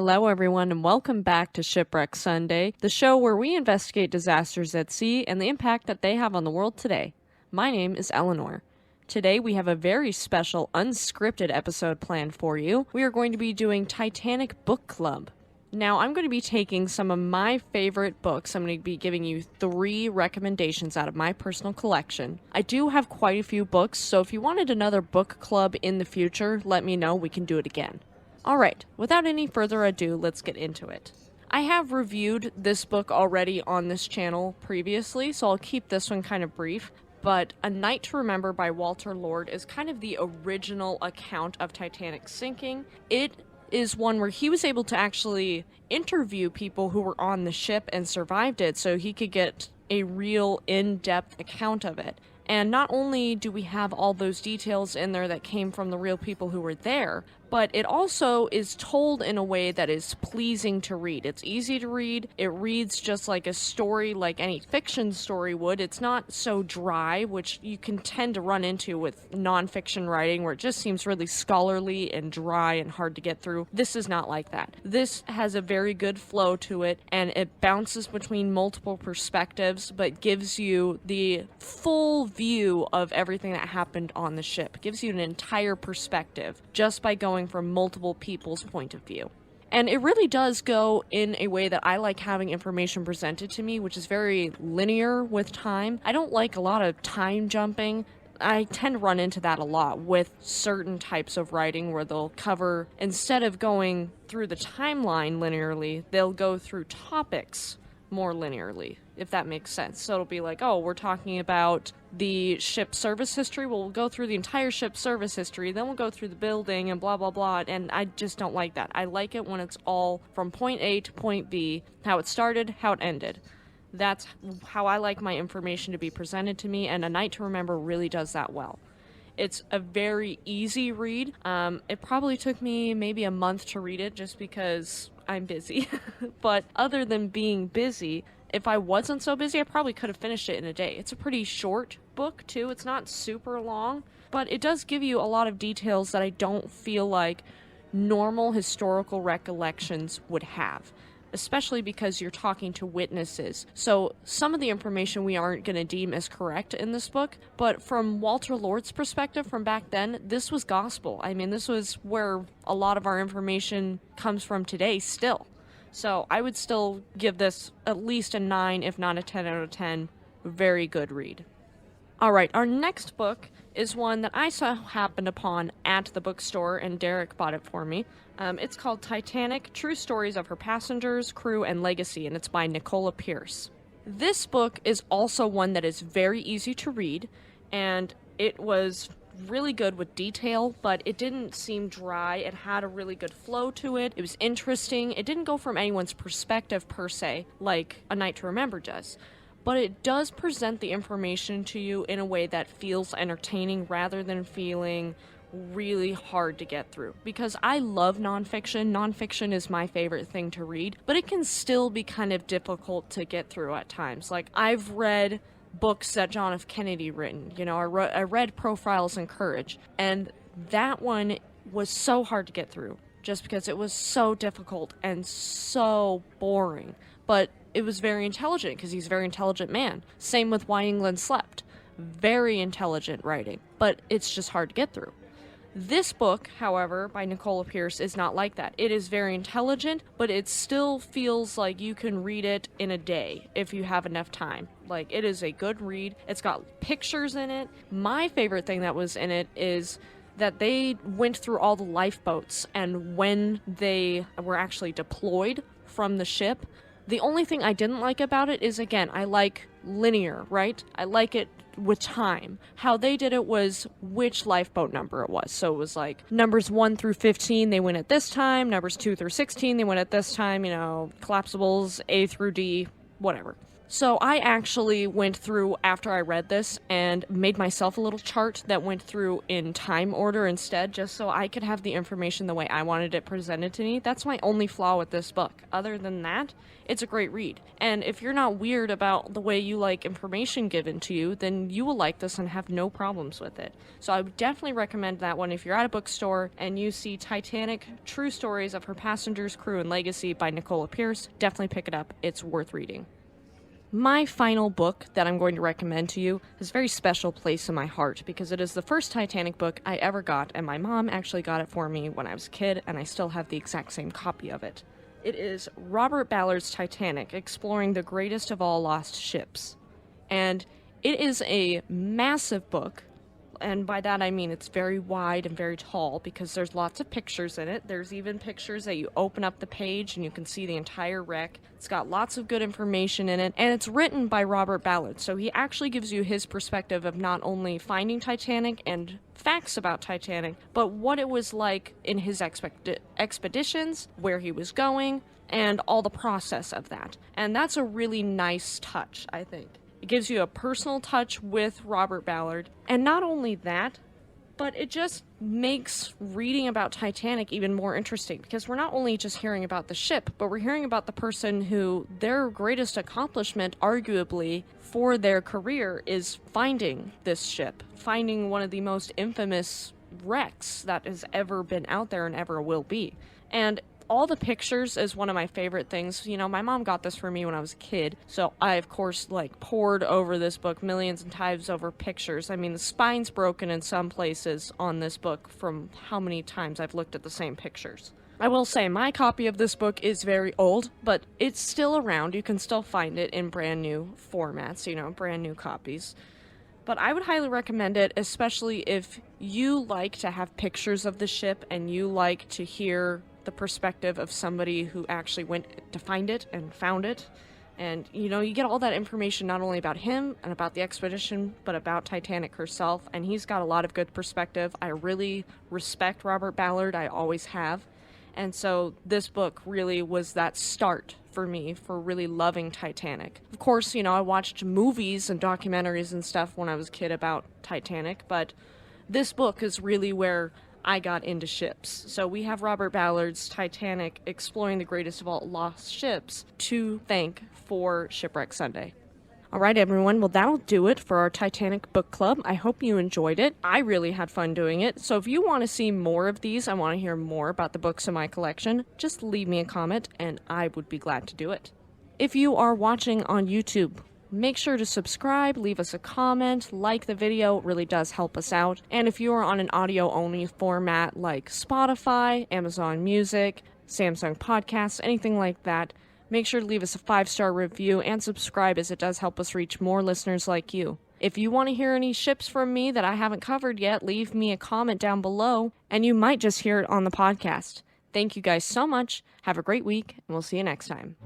Hello, everyone, and welcome back to Shipwreck Sunday, the show where we investigate disasters at sea and the impact that they have on the world today. My name is Elinor. Today, we have a very special, unscripted episode planned for you. We are going to be doing Titanic Book Club. Now, I'm going to be taking some of my favorite books. I'm going to be giving you 3 recommendations out of my personal collection. I do have quite a few books, so if you wanted another book club in the future, let me know. We can do it again. Alright, without any further ado, let's get into it. I have reviewed this book already on this channel previously, so I'll keep this one kind of brief. But A Night to Remember by Walter Lord is kind of the original account of Titanic sinking. It is one where he was able to actually interview people who were on the ship and survived it, so he could get a real in-depth account of it. And not only do we have all those details in there that came from the real people who were there, but it also is told in a way that is pleasing to read. It's easy to read. It reads just like a story, like any fiction story would. It's not so dry, which you can tend to run into with nonfiction writing, where it just seems really scholarly and dry and hard to get through. This is not like that. This has a very good flow to it, and it bounces between multiple perspectives, but gives you the full view of everything that happened on the ship. It gives you an entire perspective just by going from multiple people's point of view. And it really does go in a way that I like having information presented to me, which is very linear with time. I don't like a lot of time jumping. I tend to run into that a lot with certain types of writing where they'll cover, instead of going through the timeline linearly, they'll go through topics more linearly, if that makes sense. So it'll be like, oh, we're talking about the ship service history. Well, we'll go through the entire ship service history, then we'll go through the building and blah, blah, blah. And I just don't like that. I like it when it's all from point A to point B, how it started, how it ended. That's how I like my information to be presented to me, and A Night to Remember really does that well. It's a very easy read. It probably took me maybe a month to read it just because I'm busy. But other than being busy, if I wasn't so busy, I probably could have finished it in a day. It's a pretty short book, too. It's not super long, but it does give you a lot of details that I don't feel like normal historical recollections would have, especially because you're talking to witnesses. So some of the information we aren't going to deem as correct in this book, but from Walter Lord's perspective from back then, this was gospel. I mean, this was where a lot of our information comes from today still. So I would still give this at least a 9, if not a 10 out of 10. Very good read. Alright, our next book is one that I saw happened upon at the bookstore, and Derek bought it for me. It's called Titanic, True Stories of Her Passengers, Crew, and Legacy, and it's by Nicola Pierce. This book is also one that is very easy to read, and it was really good with detail, but it didn't seem dry. It had a really good flow to it. It was interesting. It didn't go from anyone's perspective, per se, like A Night to Remember does. But it does present the information to you in a way that feels entertaining rather than feeling really hard to get through. Because I love nonfiction. Nonfiction is my favorite thing to read, but it can still be kind of difficult to get through at times. Like, I've read books that John F. Kennedy written. You know, I read Profiles in Courage, and that one was so hard to get through just because it was so difficult and so boring. But it was very intelligent because he's a very intelligent man. Same with Why England Slept. Very intelligent writing, but it's just hard to get through. This book, however, by Nicola Pierce, is not like that. It is very intelligent, but it still feels like you can read it in a day if you have enough time. Like, it is a good read. It's got pictures in it. My favorite thing that was in it is that they went through all the lifeboats and when they were actually deployed from the ship. The only thing I didn't like about it is, again, I like linear, right? I like it with time. How they did it was which lifeboat number it was. So it was like numbers 1 through 15, they went at this time. Numbers 2 through 16, they went at this time. You know, collapsibles A through D, whatever. So I actually went through, after I read this, and made myself a little chart that went through in time order instead, just so I could have the information the way I wanted it presented to me. That's my only flaw with this book. Other than that, it's a great read. And if you're not weird about the way you like information given to you, then you will like this and have no problems with it. So I would definitely recommend that one if you're at a bookstore and you see Titanic, True Stories of Her Passengers, Crew, and Legacy by Nicola Pierce. Definitely pick it up. It's worth reading. My final book that I'm going to recommend to you has a very special place in my heart because it is the first Titanic book I ever got, and my mom actually got it for me when I was a kid, and I still have the exact same copy of it. It is Robert Ballard's Titanic, exploring the greatest of all lost ships. And it is a massive book, and by that I mean it's very wide and very tall because there's lots of pictures in it. There's even pictures that you open up the page and you can see the entire wreck. It's got lots of good information in it, and it's written by Robert Ballard, so he actually gives you his perspective of not only finding Titanic and facts about Titanic, but what it was like in his expeditions, where he was going, and all the process of that. And that's a really nice touch, I think. It gives you a personal touch with Robert Ballard. And not only that, but it just makes reading about Titanic even more interesting because we're not only just hearing about the ship, but we're hearing about the person who their greatest accomplishment, arguably, for their career is finding this ship, finding one of the most infamous wrecks that has ever been out there and ever will be. And all the pictures is one of my favorite things. You know, my mom got this for me when I was a kid, so I, of course, pored over this book millions of times over pictures. I mean, the spine's broken in some places on this book from how many times I've looked at the same pictures. I will say, my copy of this book is very old, but it's still around. You can still find it in brand new formats, brand new copies. But I would highly recommend it, especially if you like to have pictures of the ship and you like to hear the perspective of somebody who actually went to find it and found it. And, you get all that information not only about him and about the expedition, but about Titanic herself. And he's got a lot of good perspective. I really respect Robert Ballard. I always have. And so this book really was that start for me for really loving Titanic. Of course, I watched movies and documentaries and stuff when I was a kid about Titanic, but this book is really where I got into ships. So we have Robert Ballard's Titanic, exploring the greatest of all lost ships, to thank for Shipwreck Sunday. All right, everyone. Well, that'll do it for our Titanic book club. I hope you enjoyed it. I really had fun doing it. So if you want to see more of these, I want to hear more about the books in my collection, just leave me a comment and I would be glad to do it. If you are watching on YouTube, make sure to subscribe, leave us a comment, like the video. It really does help us out. And if you are on an audio-only format like Spotify, Amazon Music, Samsung Podcasts, anything like that, make sure to leave us a 5-star review and subscribe, as it does help us reach more listeners like you. If you want to hear any ships from me that I haven't covered yet, leave me a comment down below, and you might just hear it on the podcast. Thank you guys so much. Have a great week, and we'll see you next time.